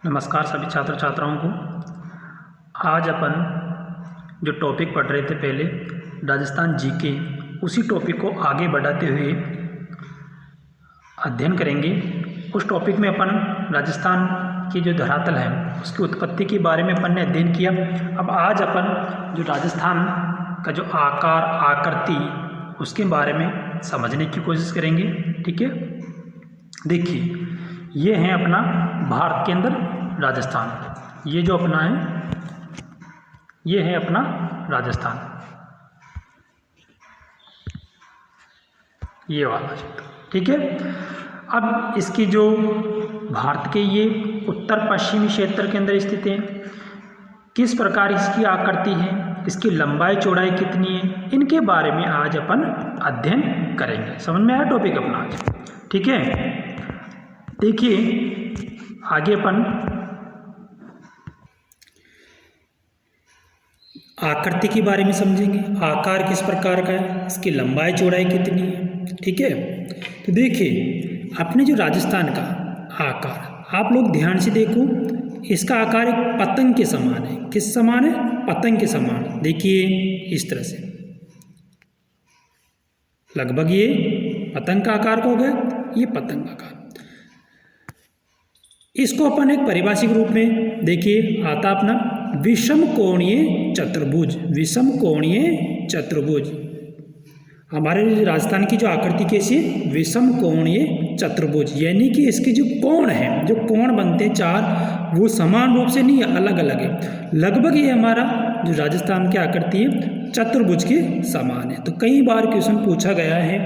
नमस्कार सभी छात्र छात्राओं को। आज अपन जो टॉपिक पढ़ रहे थे पहले राजस्थान जीके, उसी टॉपिक को आगे बढ़ाते हुए अध्ययन करेंगे। उस टॉपिक में अपन राजस्थान की जो धरातल है उसकी उत्पत्ति के बारे में अपन ने अध्ययन किया। अब आज अपन जो राजस्थान का जो आकार आकृति उसके बारे में समझने की कोशिश करेंगे। ठीक है, देखिए ये है अपना भारत के अंदर राजस्थान। ये जो अपना है ये है अपना राजस्थान, ये वाला क्षेत्र। ठीक है, अब इसकी जो भारत के ये उत्तर पश्चिमी क्षेत्र के अंदर स्थित है, किस प्रकार इसकी आकृति है, इसकी लंबाई चौड़ाई कितनी है, इनके बारे में आज अपन अध्ययन करेंगे। समझ में आया टॉपिक अपना आज? ठीक है, देखिए आगे अपन आकृति के बारे में समझेंगे। आकार किस प्रकार का है, इसकी लंबाई चौड़ाई कितनी है। ठीक है, तो देखिए अपने जो राजस्थान का आकार आप लोग ध्यान से देखो, इसका आकार एक पतंग के समान है। किस समान है? पतंग के समान। देखिए इस तरह से लगभग ये पतंग का आकार का हो गया, ये पतंग का आकार। इसको अपन एक पारिभाषिक रूप में देखिए आता अपना विषम कोणीय चतुर्भुज। विषम कोणीय चतुर्भुज हमारे राजस्थान की जो आकृति कैसी है? विषम कोणीय चतुर्भुज, यानी कि इसके जो कोण है, जो कोण बनते हैं चार, वो समान रूप से नहीं है, अलग अलग है। लगभग ये हमारा जो राजस्थान की आकृति है चतुर्भुज के समान है। तो कई बार क्वेश्चन पूछा गया है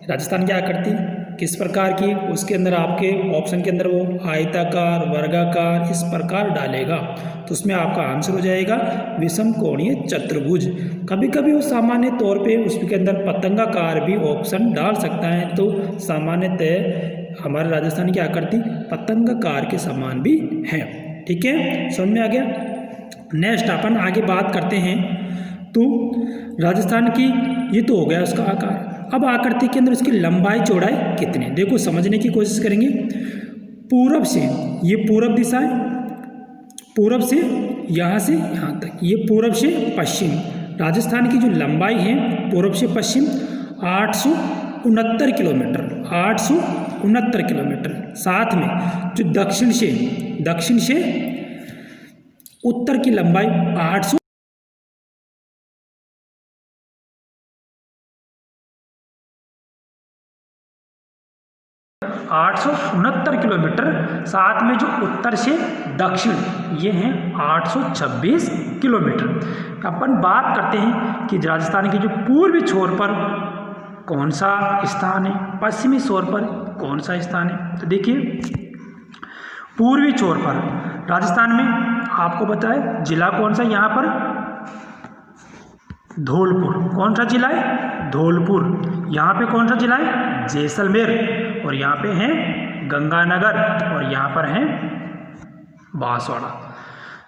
राजस्थान की आकृति किस प्रकार की, उसके अंदर आपके ऑप्शन के अंदर वो आयताकार, वर्गाकार इस प्रकार डालेगा, तो उसमें आपका आंसर हो जाएगा विषम कोणीय चतुर्भुज। कभी कभी वो सामान्य तौर पे उसके अंदर पतंगाकार भी ऑप्शन डाल सकता है, तो सामान्यतः हमारे राजस्थान की आकृति पतंगाकार के समान भी है। ठीक है, समझ में आ गया। नेक्स्ट अपन आगे बात करते हैं, तो राजस्थान की ये तो हो गया उसका आकार। अब आकृति के अंदर उसकी लंबाई चौड़ाई कितनी, देखो समझने की कोशिश करेंगे। पूरब से, ये पूरब दिशा है, पूरब से यहाँ से यहाँ तक, ये पूरब से पश्चिम। राजस्थान की जो लंबाई है पूरब से पश्चिम 869 किलोमीटर, 869 किलोमीटर। साथ में जो दक्षिण से उत्तर की लंबाई 869 किलोमीटर। साथ में जो उत्तर से दक्षिण ये हैं 826 किलोमीटर। अपन बात करते हैं कि राजस्थान के जो पूर्वी छोर पर कौन सा स्थान है, पश्चिमी छोर पर कौन सा स्थान है। तो देखिए पूर्वी छोर पर राजस्थान में आपको बताए जिला कौन सा, यहाँ पर धौलपुर। कौन सा जिला है? धौलपुर। यहाँ पे कौन सा जिला है? जैसलमेर। और यहाँ पे है गंगानगर, और यहाँ पर है बांसवाड़ा।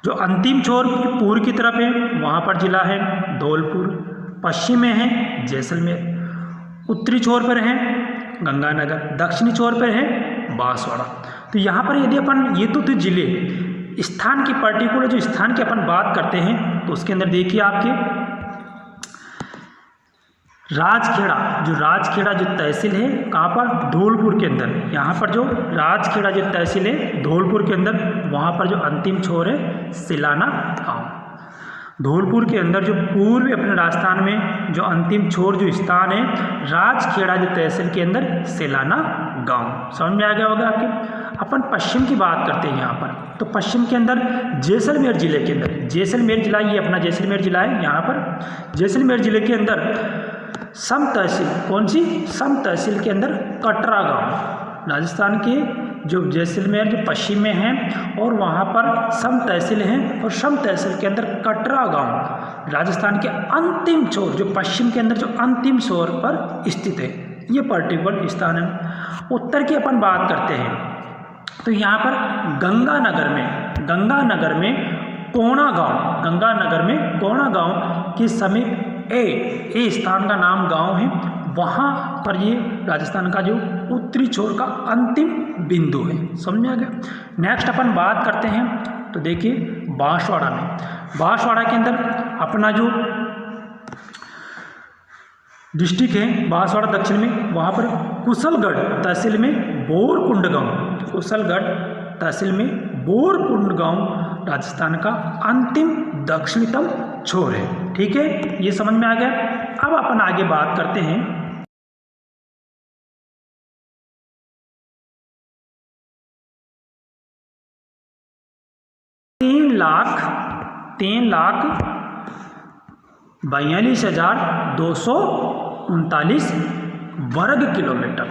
जो अंतिम छोर पूर्व की तरफ है वहाँ पर जिला है धौलपुर, पश्चिम में है जैसलमेर, उत्तरी छोर पर है गंगानगर, दक्षिणी छोर पर है बांसवाड़ा। तो यहाँ पर यदि अपन ये तो जिले स्थान की पर्टिकुलर जो स्थान की अपन बात करते हैं, तो उसके अंदर देखिए आपके राजखेड़ा जो तहसील है, कहाँ पर? धौलपुर के अंदर। यहाँ पर जो राजखेड़ा जो तहसील है धौलपुर के अंदर, वहाँ पर जो अंतिम छोर है सिलाना गाँव। धौलपुर के अंदर जो पूर्वी अपने राजस्थान में जो अंतिम छोर जो स्थान है राजखेड़ा जो तहसील के अंदर सिलाना गाँव। समझ में आ गया होगा आपके। अपन पश्चिम की बात करते हैं यहाँ पर, तो पश्चिम के अंदर जैसलमेर जिले के अंदर, जैसलमेर जिला ये अपना जैसलमेर जिला है। यहाँ पर जैसलमेर जिले के अंदर सम तहसील, कौन सी? सम तहसील के अंदर कटरा गांव। राजस्थान के जो जैसलमेर जो पश्चिम में है और वहाँ पर सम तहसील है, और सम तहसील के अंदर कटरा गांव राजस्थान के अंतिम छोर जो पश्चिम के अंदर जो अंतिम छोर पर स्थित है, ये पर्टिकुलर स्थान है। उत्तर की अपन बात करते हैं, तो यहाँ पर गंगानगर में कोणा गांव, गंगानगर में कोणा गांव के समीप ए स्थान का नाम गांव है वहाँ पर ये राजस्थान का जो उत्तरी छोर का अंतिम बिंदु है। समझ में आ गया। नेक्स्ट अपन बात करते हैं तो देखिए बांसवाड़ा में, बांसवाड़ा के अंदर अपना जो डिस्ट्रिक्ट है बांसवाड़ा दक्षिण में, वहाँ पर कुशलगढ़ तहसील में बोरकुंड गांव, कुशलगढ़ तहसील में बोरकुंड गांव राजस्थान का अंतिम दक्षिणतम छोर है। ठीक है, ये समझ में आ गया। अब अपन आगे बात करते हैं तीन लाख 42,239 वर्ग किलोमीटर,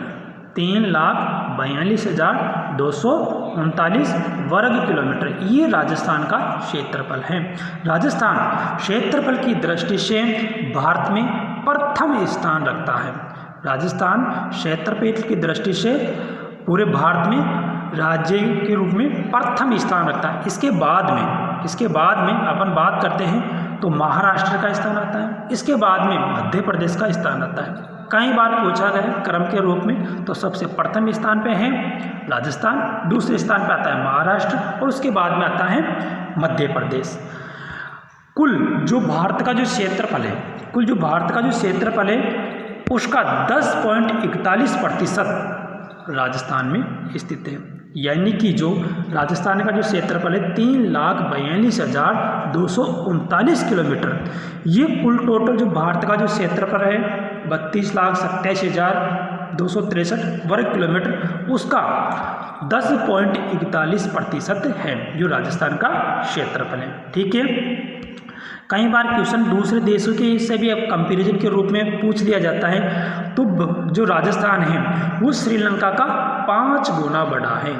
3,42,239 वर्ग किलोमीटर ये राजस्थान का क्षेत्रफल है। राजस्थान क्षेत्रफल की दृष्टि से भारत में प्रथम स्थान रखता है। राजस्थान क्षेत्रफल की दृष्टि से पूरे भारत में राज्य के रूप में प्रथम स्थान रखता है। इसके बाद में अपन बात करते हैं तो महाराष्ट्र का स्थान आता है, इसके बाद में मध्य प्रदेश का स्थान आता है। कई बार पूछा गया क्रम के रूप में, तो सबसे प्रथम स्थान पे है राजस्थान, दूसरे स्थान पे आता है महाराष्ट्र और उसके बाद में आता है मध्य प्रदेश। कुल जो भारत का जो क्षेत्रफल है उसका 10.41% राजस्थान में स्थित है। यानी कि जो राजस्थान का जो क्षेत्रफल है 3,42,239 किलोमीटर, ये कुल टोटल जो भारत का जो क्षेत्रफल है 32,27,263 वर्ग किलोमीटर, उसका 10.41% है जो राजस्थान का क्षेत्रफल है। ठीक है, कई बार क्वेश्चन दूसरे देशों के से भी अब कंपैरिजन के रूप में पूछ लिया जाता है, तो जो राजस्थान है वो श्रीलंका का 5 गुना बड़ा है।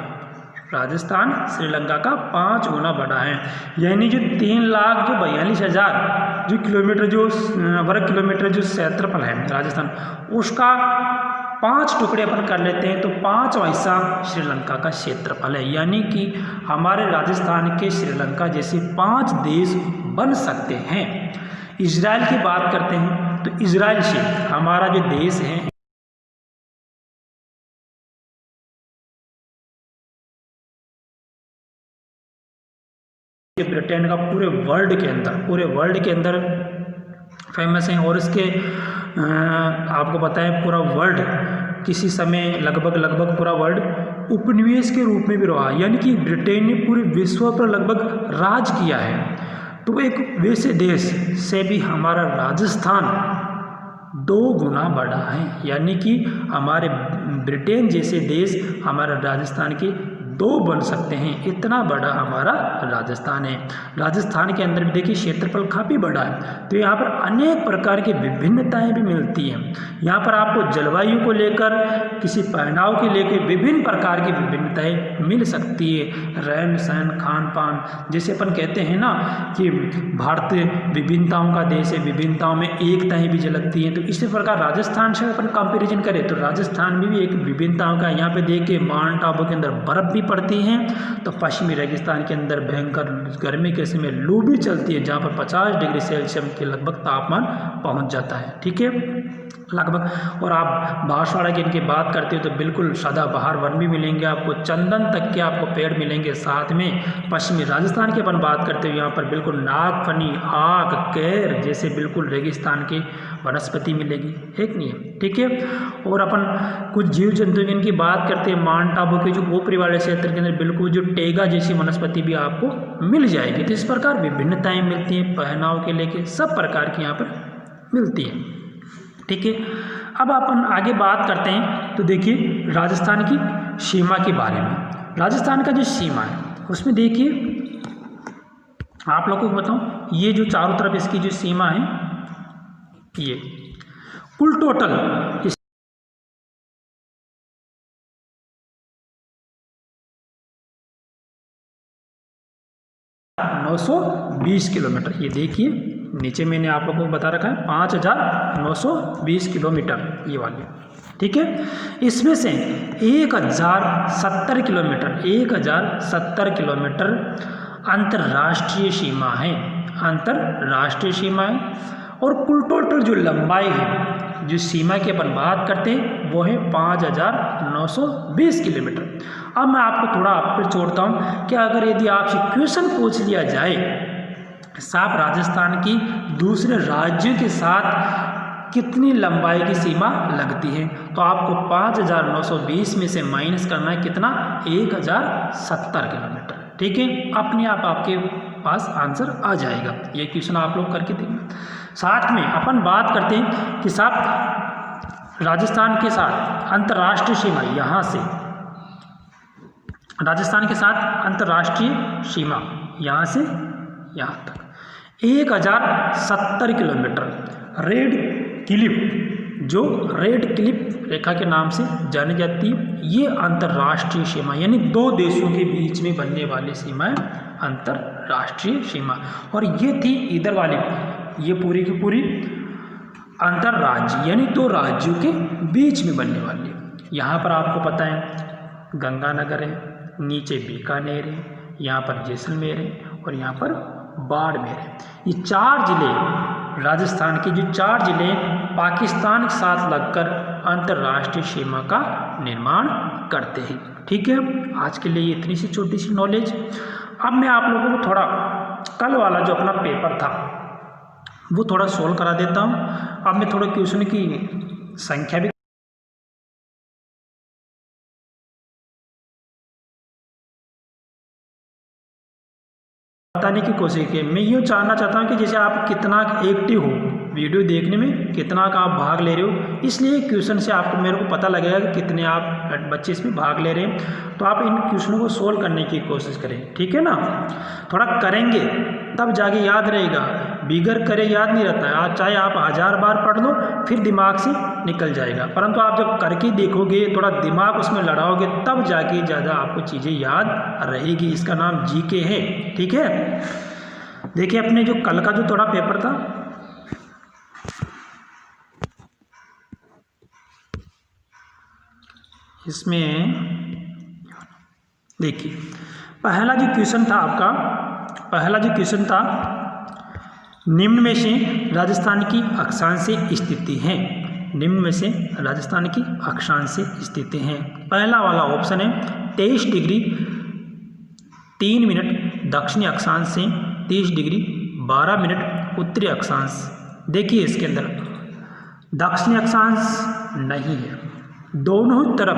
राजस्थान श्रीलंका का 5 गुना बड़ा है। यानी जो 3,42,000 जो किलोमीटर जो वर्ग किलोमीटर जो क्षेत्रफल है राजस्थान, उसका 5 टुकड़े अपन कर लेते हैं तो 5वां हिस्सा श्रीलंका का क्षेत्रफल है। यानी कि हमारे राजस्थान के श्रीलंका जैसे 5 देश बन सकते हैं। इजराइल की बात करते हैं तो इजराइल से हमारा जो देश है ब्रिटेन का पूरे वर्ल्ड के अंदर फेमस है। और इसके आपको पता है पूरा वर्ल्ड किसी समय लगभग पूरा वर्ल्ड उपनिवेश के रूप में भी रहा, यानी कि ब्रिटेन ने पूरे विश्व पर लगभग राज किया है। तो एक वैसे देश से भी हमारा राजस्थान 2 गुना बड़ा है। यानी कि हमारे ब्रिटेन जैसे देश हमारा राजस्थान के 2 बन सकते हैं, इतना बड़ा हमारा राजस्थान है। राजस्थान के अंदर भी देखिए क्षेत्रफल काफ़ी बड़ा है, तो यहाँ पर अनेक प्रकार की विभिन्नताएं भी मिलती हैं। यहाँ पर आपको जलवायु को लेकर, किसी पहनाव के लेकर विभिन्न प्रकार की विभिन्नताएं मिल सकती है। रहन सहन, खान पान, जैसे अपन कहते हैं ना कि भारत विभिन्नताओं का देश है, विभिन्नताओं में एकताएँ भी झलकती हैं। तो इसी प्रकार राजस्थान से अपन कंपेरिजन करें तो राजस्थान में भी एक विभिन्नताओं का, यहाँ पे देखिए माउंट आबू के अंदर बर्फ़ भी पड़ती हैं, तो पश्चिमी रेगिस्तान के अंदर भयंकर गर्मी के समय लू भी चलती है, जहाँ पर 50 डिग्री सेल्सियस के लगभग तापमान पहुँच जाता है। ठीक है, लगभग। और आप बांसवाड़ा की इनकी बात करते हो तो बिल्कुल सदाबहार वन भी मिलेंगे आपको, चंदन तक के आपको पेड़ मिलेंगे। साथ में पश्चिमी राजस्थान की अपन बात करते हो, यहाँ पर बिल्कुल नागफनी, आक, कैर जैसे बिल्कुल रेगिस्तान की वनस्पति मिलेगी, है कि नहीं है। ठीक है, और अपन कुछ जीव जंतु की बात करते हैं, माउंट आबू के जो ऊपरी वाले क्षेत्र के अंदर बिल्कुल जो टेगा जैसी वनस्पति भी आपको मिल जाएगी। तो इस प्रकार विभिन्नताएँ मिलती हैं, पहनाव के लेके सब प्रकार की यहाँ पर मिलती है। ठीक है, अब अपन आगे बात करते हैं तो देखिए राजस्थान की सीमा के बारे में। राजस्थान का जो सीमा है उसमें देखिए आप लोगों को बताऊं, ये जो चारों तरफ इसकी जो सीमा है, ये कुल टोटल 920 किलोमीटर। ये देखिए नीचे मैंने आप लोगों को बता रखा है 5,920 किलोमीटर ये वाली। ठीक है, इसमें से 1,070 किलोमीटर अंतर्राष्ट्रीय सीमा है, और कुल टोटल जो लंबाई है जो सीमा की अपन बात करते हैं वो है 5,920 किलोमीटर। अब मैं आपको थोड़ा आप पर छोड़ता हूँ कि अगर यदि आपसे क्वेश्चन पूछ लिया जाए साहब राजस्थान की दूसरे राज्यों के साथ कितनी लंबाई की सीमा लगती है, तो आपको 5,920 में से माइनस करना है कितना, 1,070 किलोमीटर। ठीक है, अपने आप आपके पास आंसर आ जाएगा। ये क्वेश्चन आप लोग करके देखना। साथ में अपन बात करते हैं कि साहब राजस्थान के साथ अंतर्राष्ट्रीय सीमा, यहाँ से राजस्थान के साथ अंतर्राष्ट्रीय सीमा यहाँ से यहाँ तक 1,070 किलोमीटर। रेड क्लिफ, जो रेड क्लिफ रेखा के नाम से जानी जाती है, ये अंतर्राष्ट्रीय सीमा यानी दो देशों के बीच में बनने वाली सीमा है अंतर्राष्ट्रीय सीमा। और ये थी इधर वाली, ये पूरी की पूरी अंतर्राज्य यानी दो राज्यों के बीच में बनने वाली। यहाँ पर आपको पता है गंगानगर है, नीचे बीकानेर है, यहाँ पर जैसलमेर है और यहाँ पर बाड़मेर है। ये चार जिले, राजस्थान के जो चार जिले पाकिस्तान के साथ लगकर अंतर्राष्ट्रीय सीमा का निर्माण करते हैं। ठीक है, आज के लिए इतनी सी छोटी सी नॉलेज। अब मैं आप लोगों को थोड़ा कल वाला जो अपना पेपर था वो थोड़ा सोल्व करा देता हूँ। अब मैं थोड़ा क्वेश्चन की संख्या भी बताने की कोशिश की। मैं यूँ जानना चाहता हूँ कि जैसे आप कितना एक्टिव हो वीडियो देखने में, कितना का आप भाग ले रहे हो, इसलिए क्वेश्चन से आपको मेरे को पता लगेगा कि कितने आप बच्चे इसमें भाग ले रहे हैं। तो आप इन क्वेश्चनों को सोल्व करने की कोशिश करें, ठीक है ना। थोड़ा करेंगे तब जाके याद रहेगा, बिगर करे याद नहीं रहता है। आज चाहे आप 1000 बार पढ़ लो फिर दिमाग से निकल जाएगा, परंतु आप जब करके देखोगे, थोड़ा दिमाग उसमें लड़ाओगे, तब जाके ज़्यादा आपको चीज़ें याद रहेगी। इसका नाम जीके है, ठीक है। देखिए अपने जो कल का जो थोड़ा पेपर था, इसमें देखिए पहला जो क्वेश्चन था आपका, पहला जो क्वेश्चन था निम्न में से राजस्थान की अक्षांशीय स्थिति है, निम्न में से राजस्थान की अक्षांशीय स्थिति हैं। पहला वाला ऑप्शन है 23 डिग्री 3 मिनट दक्षिणी अक्षांश से 30 डिग्री 12 मिनट उत्तरी अक्षांश। देखिए इसके अंदर दक्षिणी अक्षांश नहीं है, दोनों तरफ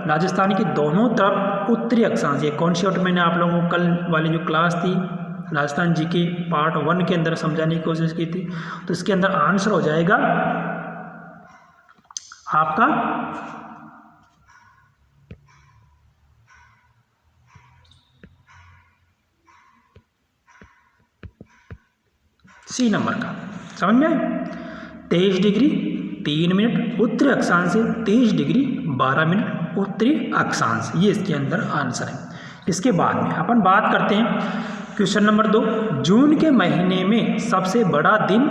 राजस्थान की दोनों तरफ उत्तरी अक्षांश। ये कॉन्सेप्ट मैंने आप लोगों को कल वाली जो क्लास थी राजस्थान जी के पार्ट 1 के अंदर समझाने की कोशिश की थी। तो इसके अंदर आंसर हो जाएगा आपका सी नंबर का। समझ में आए? 23 डिग्री 3 मिनट उत्तरी अक्षांश से 23 डिग्री 12 मिनट उत्तरी अक्षांश, ये इसके अंदर आंसर है। इसके बाद में अपन बात करते हैं क्वेश्चन नंबर 2, जून के महीने में सबसे बड़ा दिन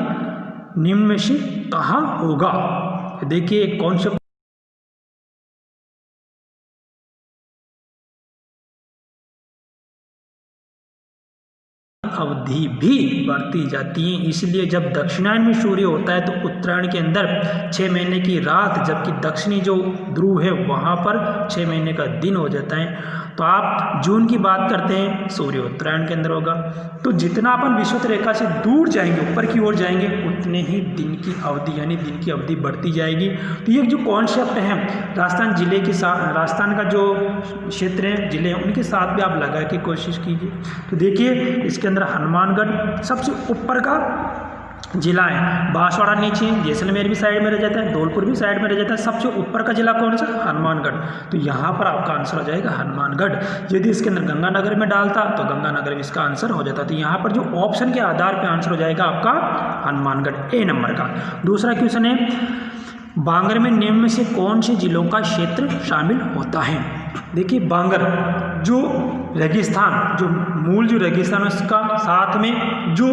निम्न में से कहाँ होगा। देखिए कौन से अवधि भी बढ़ती जाती है, इसलिए जब दक्षिणायन में सूर्य होता है तो उत्तरायण के अंदर 6 महीने की रात, जबकि दक्षिणी जो ध्रुव है वहाँ पर 6 महीने का दिन हो जाता है। तो आप जून की बात करते हैं, सूर्य उत्तरायण के अंदर होगा। तो जितना अपन विषुवत रेखा से दूर जाएंगे, ऊपर की ओर जाएंगे, उतने ही दिन की अवधि यानी दिन की अवधि बढ़ती जाएगी। तो ये जो कॉन्सेप्ट है राजस्थान जिले के साथ, राजस्थान का जो क्षेत्र है जिले हैं उनके साथ भी आप लगा के कोशिश कीजिए। तो देखिए इसके अंदर हनुमानगढ़ सबसे ऊपर का जिला है, बांसवाड़ा नीचे, जैसलमेर भी साइड में रह जाता है, धौलपुर भी साइड में रह जाता है, सबसे ऊपर का जिला कौन सा, हनुमानगढ़। तो यहाँ पर आपका आंसर हो जाएगा हनुमानगढ़। यदि इसके अंदर गंगानगर में डालता तो गंगानगर में इसका आंसर हो जाता। तो यहाँ पर जो ऑप्शन के आधार पर आंसर हो जाएगा आपका हनुमानगढ़, ए नंबर का। दूसरा क्वेश्चन है बांगर में निम्न में से कौन से जिलों का क्षेत्र शामिल होता है। देखिए बांगर जो रेगिस्तान, जो मूल जो रेगिस्तान है उसका साथ में जो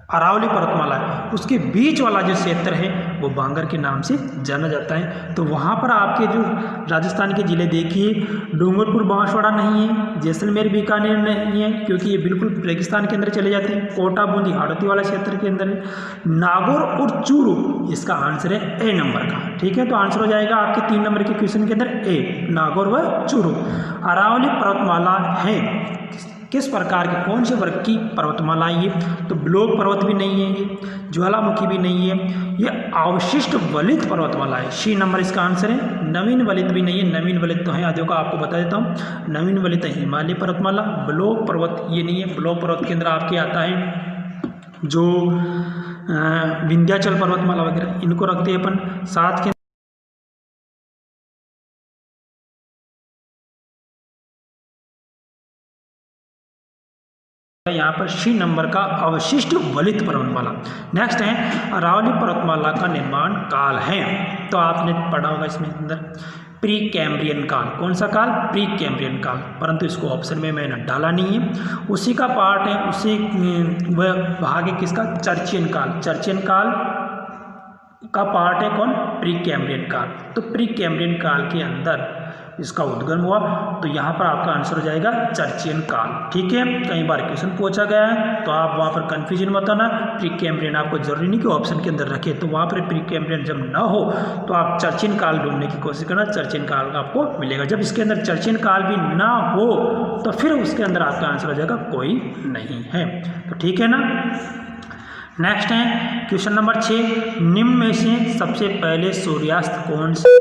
अरावली पर्वतमाला है, उसके बीच वाला जो क्षेत्र है वो बांगर के नाम से जाना जाता है। तो वहाँ पर आपके जो राजस्थान के ज़िले देखिए, डूंगरपुर बांसवाड़ा नहीं है, जैसलमेर बीकानेर नहीं है क्योंकि ये बिल्कुल रेगिस्तान के अंदर चले जाते हैं, कोटा बूंदी हाड़ौती वाला क्षेत्र के अंदर है, नागौर और चूरू इसका आंसर है ए नंबर का। ठीक है, तो आंसर हो जाएगा आपके 3 नंबर के क्वेश्चन के अंदर ए, नागौर व चूरू। अरावली पर्वतमाला है किस प्रकार की, कौन से वर्ग की पर्वतमाला है ये? तो ब्लॉक पर्वत भी नहीं है, ये ज्वालामुखी भी नहीं है, ये अवशिष्ट वलित पर्वतमाला है। सी नंबर इसका आंसर है। नवीन वलित भी नहीं है, नवीन वलित तो है, आदियों का आपको बता देता हूँ। नवीन वलित है हिमालय पर्वतमाला, ब्लॉक पर्वत ये नहीं है। ब्लॉक पर्वत के अंदर आपके आता है जो विंध्याचल पर्वतमाला वगैरह, इनको रखते हैं अपन साथ के। यहाँ पर सी नंबर का अवशिष्ट वलित पर्वतमाला। नेक्स्ट है अरावली पर्वतमाला का निर्माण काल है, तो आपने पढ़ा होगा इसमें अंदर प्री कैम्ब्रियन काल। कौन सा काल? प्री कैम्ब्रियन काल, परंतु इसको ऑप्शन में मैंने डाला नहीं है। उसी का पार्ट है, उसी वह भाग है किसका? चर्चियन काल। चर्चियन काल का पार्ट है कौन? प्री कैम्ब्रियन काल। तो प्री कैम्ब्रियन काल के अंदर इसका उद्गम हुआ, तो यहाँ पर आपका आंसर हो जाएगा चर्चियन काल। ठीक है, कई बार क्वेश्चन पूछा गया है, तो आप वहाँ पर कन्फ्यूजन मत होना। प्री कैम्ब्रियन आपको जरूरी नहीं कि ऑप्शन के अंदर रखे, तो वहाँ पर प्री कैम्ब्रियन जब ना हो तो आप चर्चियन काल ढूंढने की कोशिश करना, चर्चियन काल आपको मिलेगा। जब इसके अंदर चर्चियन काल भी ना हो तो फिर उसके अंदर आपका आंसर हो जाएगा कोई नहीं है। तो ठीक है ना। नेक्स्ट है क्वेश्चन नंबर 6, निम्न में से सबसे पहले सूर्यास्त कौन से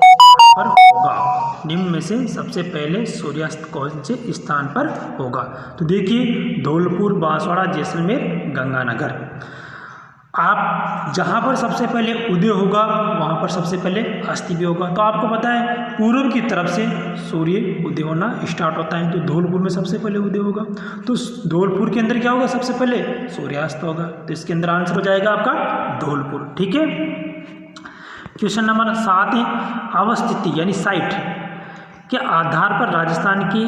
पर होगा? निम्न में से सबसे पहले सूर्यास्त कौन से स्थान पर होगा? तो देखिए, धौलपुर, बांसवाड़ा, जैसलमेर, गंगानगर। आप जहाँ पर सबसे पहले उदय होगा वहाँ पर सबसे पहले अस्त भी होगा। तो आपको पता है पूर्व की तरफ से सूर्य उदय होना स्टार्ट होता है, तो धौलपुर में सबसे पहले उदय होगा। तो धौलपुर के अंदर क्या होगा? सबसे पहले सूर्यास्त होगा, तो इसके अंदर आंसर हो जाएगा आपका धौलपुर। ठीक है। क्वेश्चन नंबर 7 है अवस्थिति यानी साइट के आधार पर राजस्थान की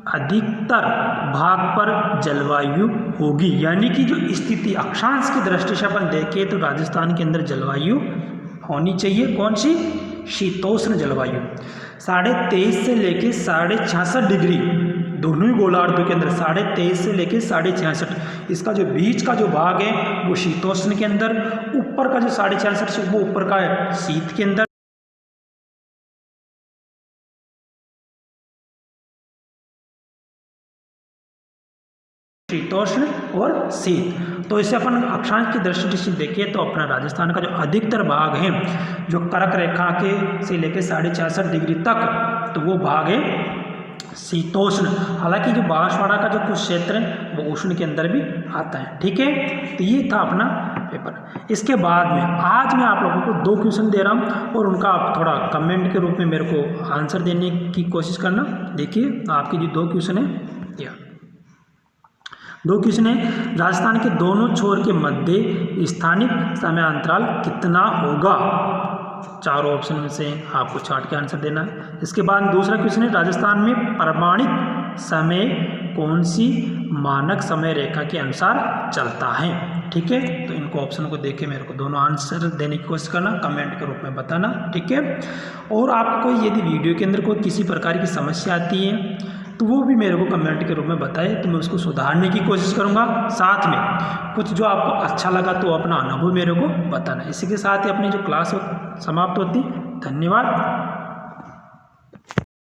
अधिकतर भाग पर जलवायु होगी, यानी कि जो स्थिति अक्षांश की दृष्टि से अपन देखें तो राजस्थान के अंदर जलवायु होनी चाहिए कौन सी? शीतोष्ण जलवायु। 23.5 से लेके 66.5 डिग्री दोनों ही गोलार्धों के अंदर 23.5 से लेके 66.5, इसका जो बीच का जो भाग है वो शीतोष्ण के अंदर, ऊपर का जो 66.5 से वो ऊपर का है शीत के अंदर। शीतोष्ण और शीत। तो इसे अपन अक्षांश की दृष्टि से देखें तो अपना राजस्थान का जो अधिकतर भाग है जो कर्क रेखा के से लेकर 66.5 डिग्री तक, तो वो भाग है शीतोष्ण। हालांकि जो बांसवाड़ा का जो कुछ क्षेत्र है वो उष्ण के अंदर भी आता है। ठीक है, तो ये था अपना पेपर। इसके बाद में आज मैं आप लोगों को 2 क्वेश्चन दे रहा हूँ और उनका आप थोड़ा कमेंट के रूप में मेरे को आंसर देने की कोशिश करना। देखिए आपके जो 2 क्वेश्चन है, या 2 क्वेश्चन है, राजस्थान के दोनों छोर के मध्य स्थानिक समय अंतराल कितना होगा? 4 ऑप्शन में से आपको चार्ट के आंसर देना है। इसके बाद दूसरा क्वेश्चन है, राजस्थान में प्रमाणित समय कौन सी मानक समय रेखा के अनुसार चलता है? ठीक है, तो इनको ऑप्शन को देख के मेरे को दोनों आंसर देने की कोशिश करना, कमेंट के रूप में बताना। ठीक है, और आपको कोई यदि वीडियो के अंदर कोई किसी प्रकार की समस्या आती है तो वो भी मेरे को कमेंट के रूप में बताए, तो मैं उसको सुधारने की कोशिश करूँगा। साथ में कुछ जो आपको अच्छा लगा तो अपना अनुभव मेरे को बताना। इसी के साथ ही अपनी जो क्लास समाप्त होती। धन्यवाद।